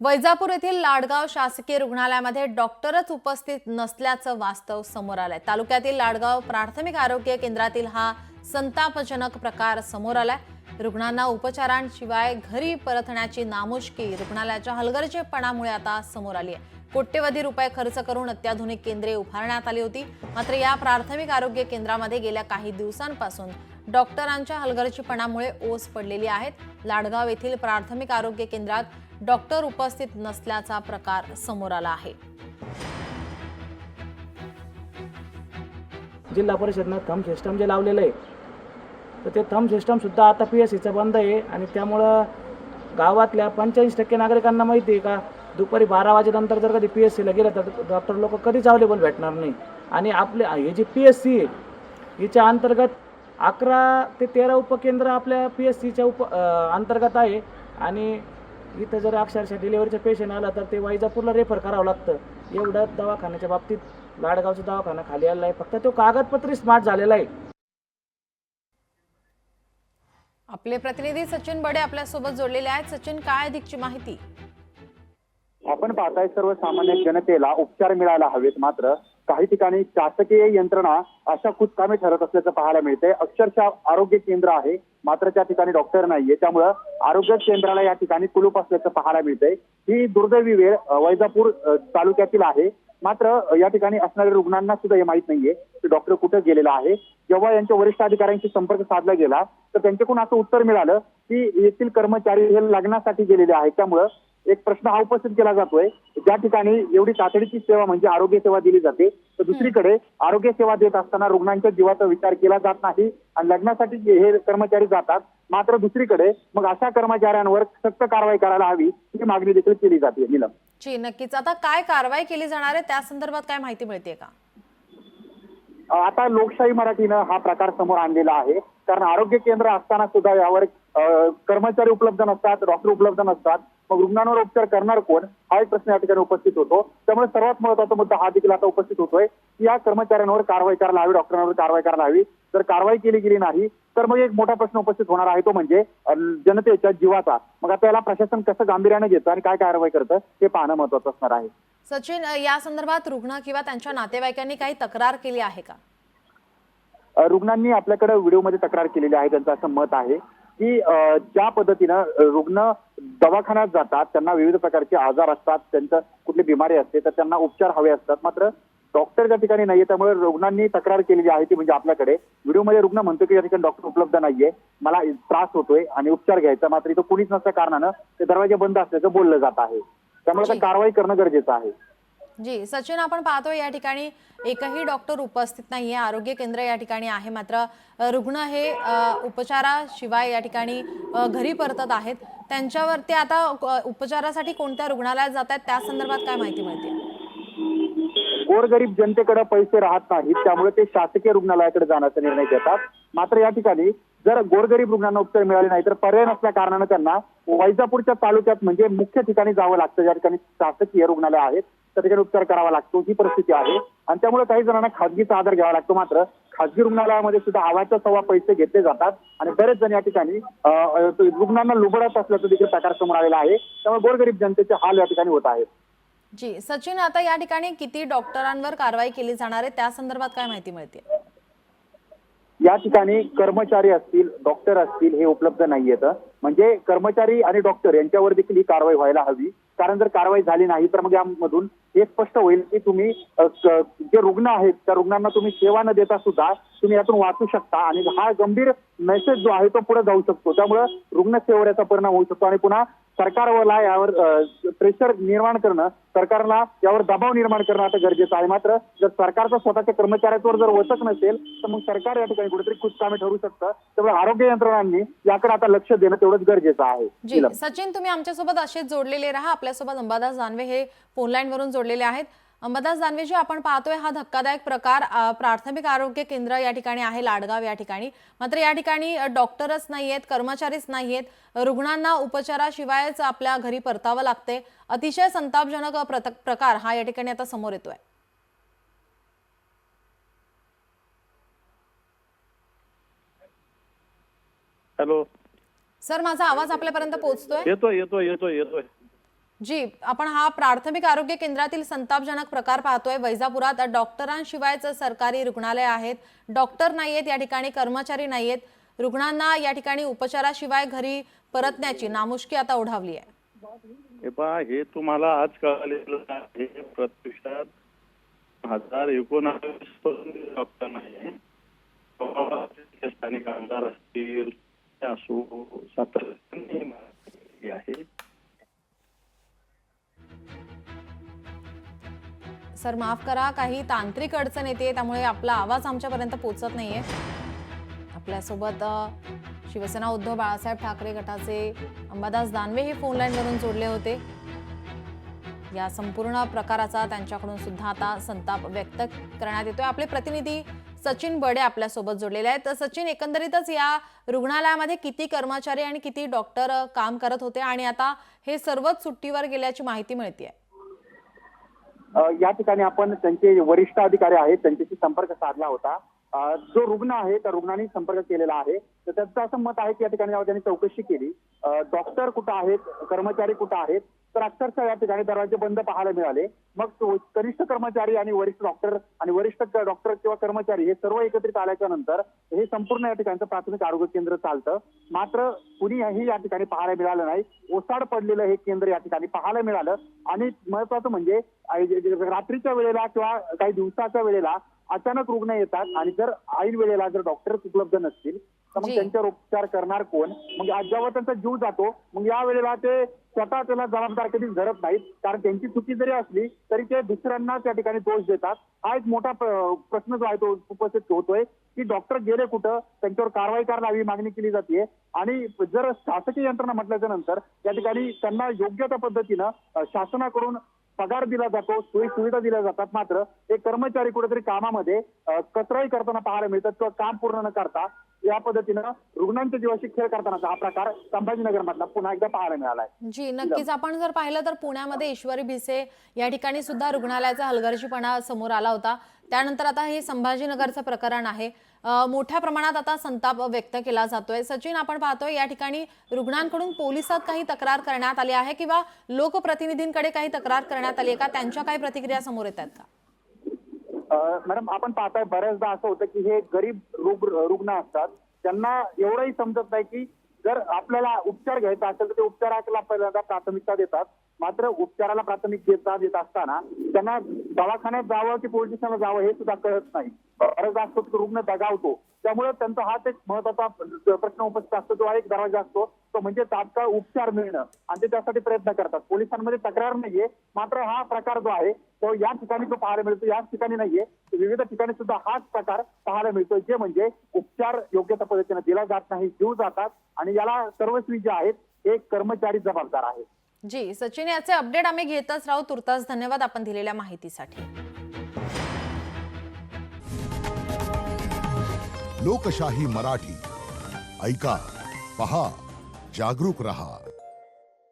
वैजापूर येथील लाडगाव शासकीय रुग्णालयामध्ये डॉक्टरच उपस्थित नसल्याचं वास्तव समोर आलंय। तालुक्यातील लाडगाव प्राथमिक आरोग्य केंद्रातील हा संतापजनक प्रकार समोर आलाय। रुग्णांना उपचारांशिवाय घरी परतण्याची नामुष्की रुग्णालयाच्या हलगर्जीपणामुळे आता समोर आली आहे। कोट्यवधी रुपये खर्च करून अत्याधुनिक केंद्रे उभारण्यात आली होती, मात्र या प्राथमिक आरोग्य केंद्रामध्ये गेल्या काही दिवसांपासून डॉक्टरांच्या हलगर्जीपणामुळे ओस पडलेली आहेत। लाडगाव येथील प्राथमिक आरोग्य केंद्रात डॉक्टर उपस्थित नसल्याचा प्रकार समोर आला आहे। जिल्हा परिषदनं थंब सिस्टम जे लावलेलं आहे तर ते थंब सिस्टम सुद्धा आता PSCचं बंद आहे आणि त्यामुळं गावातल्या 85% नागरिकांना माहिती आहे का दुपारी 12 वाजेनंतर जर कधी PSCला गेलं तर डॉक्टर लोक कधीच अवेलेबल भेटणार नाही। आणि आपले हे जे PSC आहे हिच्या अंतर्गत 11 ते 13 उपकेंद्र आपल्या PSCच्या अंतर्गत आहे आणि इथं जर अक्षरशः डिलिव्हरीचं पेशंट आलं तर ते वैजापूरला रेफर करावं लागतं। एवढं दवाखान्याच्या बाबतीत लाडगावचा दवाखाना खाली आलेला आहे, फक्त तो कागदपत्री स्मार्ट झालेला आहे। आपले प्रतिनिधी सचिन बडे आपल्या सोबत जोडलेले आहेत। सचिन, काय अधिकची माहिती? आपण पाहताय सर्वसामान्य जनतेला उपचार मिळायला हवेत, मात्र काही ठिकाणी शासकीय यंत्रणा अशा कुचकामी ठरत असल्याचं पाहायला मिळतंय। अक्षरशः आरोग्य केंद्र आहे मात्र त्या ठिकाणी डॉक्टर नाहीये, त्यामुळं आरोग्य केंद्राला या ठिकाणी कुलूप असल्याचं पाहायला मिळतंय। ही दुर्दैवी वेळ वैजापूर तालुक्यातील आहे, मात्र या ठिकाणी असणाऱ्या रुग्णांना सुद्धा हे माहित नाहीये की डॉक्टर कुठे गेलेला आहे। जेव्हा यांच्या वरिष्ठ अधिकाऱ्यांशी संपर्क साधला गेला तर त्यांच्याकडून असं उत्तर मिळालं की येथील कर्मचारी हे लग्नासाठी गेलेले आहेत। त्यामुळं एक प्रश्न हा उपस्थित केला जातोय, ज्या ठिकाणी एवढी तातडीची सेवा म्हणजे आरोग्य सेवा दिली जाते तर दुसरीकडे आरोग्य सेवा देत असताना रुग्णांच्या जीवाचा विचार केला जात नाही आणि लग्नासाठी हे कर्मचारी जातात, मात्र दुसरीकडे मग अशा कर्मचाऱ्यांवर सक्त कारवाई करायला हवी ही मागणी देखील केली जाते। नीलम जी, नक्कीच। आता काय कारवाई केली जाणार आहे त्या संदर्भात काय माहिती मिळते का? आता लोकशाही मराठीनं हा प्रकार समोर आणलेला आहे, कारण आरोग्य केंद्र असताना सुद्धा यावर कर्मचारी उपलब्ध नसतात, डॉक्टर उपलब्ध नसतात, मग रुग्णांवर उपचार करणार कोण हा एक प्रश्न या ठिकाणी उपस्थित होतो। त्यामुळे सर्वात महत्त्वाचा मुद्दा हा देखील आता उपस्थित होतोय की या कर्मचाऱ्यांवर कारवाई करायला हवी, डॉक्टरांवर कारवाई करायला हवी। जर कारवाई केली गेली नाही तर मग एक मोठा प्रश्न उपस्थित होणार आहे, तो म्हणजे जनतेच्या जीवाचा। मग आता याला प्रशासन कसं गांभीर्याने घेतं आणि काय कारवाई करतं हे पाहणं महत्त्वाचं असणार आहे। सचिन, या संदर्भात रुग्ण किंवा त्यांच्या नातेवाईकांनी काही तक्रार केली आहे का? रुग्णांनी आपल्याकडे व्हिडिओमध्ये तक्रार केलेली आहे। त्यांचं असं मत आहे की ज्या पद्धतीनं रुग्ण दवाखान्यात जातात, त्यांना विविध प्रकारचे आजार असतात, त्यांचं कुठली बिमारी असते तर त्यांना उपचार हवे असतात, मात्र डॉक्टर त्या ठिकाणी नाहीये। त्यामुळे रुग्णांनी तक्रार केलेली आहे ती म्हणजे आपल्याकडे व्हिडिओमध्ये रुग्ण म्हणतो की या ठिकाणी डॉक्टर उपलब्ध नाहीये, मला त्रास होतोय आणि उपचार घ्यायचा, मात्र इथं कुणीच नसल्या कारणानं ते दरवाजे बंद असल्याचं बोललं जात आहे। त्यामुळे कारवाई करणं गरजेचं आहे। जी सचिन, आपण पाहतोय या ठिकाणी एकही डॉक्टर उपस्थित नाहीये, आरोग्य केंद्र या ठिकाणी आहे, मात्र रुग्ण हे उपचाराशिवाय या ठिकाणी घरी परतत आहेत। त्यांच्यावरती आता उपचारासाठी कोणत्या रुग्णालयात जात आहेत त्या संदर्भात काय माहिती मिळते? गोरगरीब जनतेकडे पैसे राहत नाहीत, त्यामुळे ते शासकीय रुग्णालयाकडे जाण्याचा निर्णय घेतात। मात्र या ठिकाणी जर गोरगरीब रुग्णांना उपचार मिळाले नाही तर पर्याय नसल्या कारणानं त्यांना वैजापूरच्या तालुक्यात म्हणजे मुख्य ठिकाणी जावं लागतं, ज्या ठिकाणी शासकीय रुग्णालय आहेत त्या ठिकाणी उपचार करावा लागतो, ही परिस्थिती आहे। आणि त्यामुळे काही जणांना खासगीचा आधार घ्यावा लागतो, मात्र खासगी रुग्णालयामध्ये सुद्धा हव्याच्या सव्वा पैसे घेतले जातात आणि बरेच जण या ठिकाणी रुग्णांना लुबडत असल्याचं देखील प्रकार समोर आलेला आहे। त्यामुळे गोरगरीब जनतेचे हाल या ठिकाणी होत आहेत। जी सचिन, आता या ठिकाणी किती डॉक्टरांवर कारवाई केली जाणार आहे त्या संदर्भात काय माहिती मिळते? या ठिकाणी कर्मचारी असतील, डॉक्टर असतील हे उपलब्ध नाहीयेत, म्हणजे कर्मचारी आणि डॉक्टर यांच्यावर देखील ही कारवाई व्हायला हवी, कारण जर कारवाई झाली नाही तर मग यामधून हे स्पष्ट होईल की तुम्ही जे रुग्ण आहेत त्या रुग्णांना तुम्ही सेवा न देता सुद्धा तुम्ही यातून वाचू शकता आणि हा गंभीर मेसेज जो आहे तो पुढे जाऊ शकतो। त्यामुळे रुग्णसेवेवर याचा परिणाम होऊ शकतो आणि पुन्हा सरकारला यावर प्रेशर निर्माण करणं, सरकारला यावर दबाव निर्माण करणं आता गरजेचं आहे। मात्र जर सरकारचा स्वतःच्या कर्मचाऱ्यांवर जर वचक नसेल तर मग सरकार या ठिकाणी कुठेतरी कुचकामी ठरू शकतं। त्यामुळे आरोग्य यंत्रणांनी याकडे आता लक्ष देणं तेवढंच गरजेचं आहे। जी सचिन, तुम्ही आमच्यासोबत असेच जोडलेले राहा। आपल्यासोबत अंबादास दानवे हे फोन लाईन वरून जोडलेले आहेत। अंबादास दानवेजी, आपण पाहतोय हा धक्कादायक प्रकार प्राथमिक आरोग्य केंद्र या ठिकाणी आहे लाडगाव या ठिकाणी, मात्र या ठिकाणी डॉक्टरच नाहीयेत, कर्मचारीच नाहीयेत, रुग्णांना उपचाराशिवायच आपल्या घरी परतावं लागते। अतिशय संतापजनक प्रकार हा या ठिकाणी आता समोर येतोय। हॅलो सर, माझा आवाज आपल्यापर्यंत पोहोचतोय? येतोय येतोय येतोय येतोय जी, आपण हा प्राथमिक आरोग्य केंद्रातील संतापजनक प्रकार पाहतोय. वैजापुरात डॉक्टरांशिवायच सरकारी रुग्णालय आहेत, डॉक्टर नाहीयेत या ठिकाणी, कर्मचारी नाहीयेत. रुग्णांना या ठिकाणी उपचाराशिवाय घरी परतण्याची नामुष्की आता ओढावली आहे. हे पहा, हे तुम्हाला आज कळालेलं आहे. प्रत्यक्षात 2019 पासून डॉक्टर नाही, स्थानिक आमदार असतील असो सातत्याने आहे. सर माफ करा, काही तांत्रिक अडचण येते, त्यामुळे आपला आवाज आमच्यापर्यंत पोहोचत नाहीये. आपल्यासोबत शिवसेना उद्धव बाळासाहेब ठाकरे गटाचे अंबादास दानवे हे फोन लाईन वरून जोडले होते. या संपूर्ण प्रकाराचा त्यांच्याकडून सुद्धा आता संताप व्यक्त करण्यात येतोय. आपले प्रतिनिधी सचिन बडे आपल्यासोबत जोडलेले आहेत. तर सचिन, एकंदरीतच या रुग्णालयामध्ये किती कर्मचारी आणि किती डॉक्टर काम करत होते आणि आता हे सर्वच सुट्टीवर गेल्याची माहिती मिळते? या ठिकाणी आपण त्यांचे वरिष्ठ अधिकारी आहेत त्यांच्याशी संपर्क साधला होता. जो रुग्ण आहे त्या रुग्णाने संपर्क केलेला आहे. तर त्यांचं असं मत आहे की या ठिकाणी त्यांनी चौकशी केली, डॉक्टर कुठं आहेत, कर्मचारी कुठं आहेत, तर अक्षरशः या ठिकाणी दरवाजे बंद पाहायला मिळाले. मग कनिष्ठ कर्मचारी आणि वरिष्ठ डॉक्टर आणि वरिष्ठ डॉक्टर किंवा कर्मचारी हे सर्व एकत्रित आल्याच्या नंतर हे संपूर्ण या ठिकाणचं प्राथमिक आरोग्य केंद्र चालतं. मात्र कुणीही या ठिकाणी पाहायला मिळालं नाही. ओसाड पडलेलं हे केंद्र या ठिकाणी पाहायला मिळालं. आणि महत्वाचं म्हणजे रात्रीच्या वेळेला किंवा काही दिवसाच्या वेळेला अचानक रुग्ण येतात आणि जर ऐन वेळेला जर डॉक्टर्स उपलब्ध नसतील तर मग त्यांच्यावर उपचार करणार कोण? मग जेव्हा त्यांचा जीव जातो मग या वेळेला ते स्वतः त्याला जबाबदार कधीच धरत नाहीत, कारण त्यांची चुकी जरी असली तरी ते दुसऱ्यांना त्या ठिकाणी दोष देतात. हा एक मोठा प्रश्न जो आहे तो उपस्थित होतोय की डॉक्टर गेले कुठं, त्यांच्यावर कारवाई करावी मागणी केली जाते. आणि जर शासकीय यंत्रणा म्हटल्याच्या नंतर या ठिकाणी त्यांना योग्य त्या पद्धतीनं शासनाकडून पगार दिला जातो, सोयी सुविधा दिल्या जातात. मात्र एक कर्मचारी कुठेतरी कामामध्ये कचराई करताना पाहायला मिळतात किंवा काम पूर्ण न करता या पद्धतीनं रुग्णांच्या जीवाशी खेळ करतानाचा हा प्रकार संभाजीनगर मधला पुन्हा एकदा पाहायला मिळालाय. जी नक्कीच, आपण जर पाहिलं तर पुण्यामध्ये ईश्वरी भिसे या ठिकाणी सुद्धा रुग्णालयाचा हलगर्जीपणा समोर आला होता. त्यानंतर आता हे संभाजीनगरचं प्रकरण आहे. मोठ्या प्रमाणात आता संताप व्यक्त केला जातोय. सचिन, आपण पाहतोय या ठिकाणी रुग्णांकडून पोलिसात काही तक्रार करण्यात आली आहे किंवा लोकप्रतिनिधींकडे काही तक्रार करण्यात आली आहे का? त्यांच्या काही प्रतिक्रिया समोर येतात का? मॅडम, आपण पाहताय बऱ्याचदा असं होतं की हे गरीब रुग्ण असतात, त्यांना एवढंही समजत नाही की जर आपल्याला उपचार घ्यायचा असेल तर ते उपचाराला पहिल्यांदा प्राथमिकता देतात. मात्र उपचाराला प्राथमिकता देत असताना त्यांना दवाखान्यात जावं की पोलीस स्टेशनला जावं हे सुद्धा कळत नाही. बऱ्याचदा असतो की रुग्ण दगावतो, त्यामुळे त्यांचा हाच एक महत्वाचा प्रश्न उपस्थित असतो. जो एक दरवाजा असतो तो म्हणजे तात्काळ उपचार मिळणं आणि ते त्यासाठी प्रयत्न करतात. पोलिसांमध्ये तक्रार नाहीये, मात्र हा प्रकार जो आहे तो या ठिकाणी जो पाहायला मिळतो याच ठिकाणी नाहीये, विविध ठिकाणी सुद्धा हाच प्रकार पाहायला मिळतो. जे म्हणजे उपचार योग्य त्या पद्धतीने दिला जात नाही, जीव जातात आणि याला सर्वस्वी जे आहेत एक कर्मचारी जबाबदार आहेत. जी सचिन, याचे अपडेट आम्ही घेतच राहू. तुर्तास धन्यवाद आपण दिलेल्या माहितीसाठी. लोकशाही मराठी ऐका, पहा, जागरूक रहा.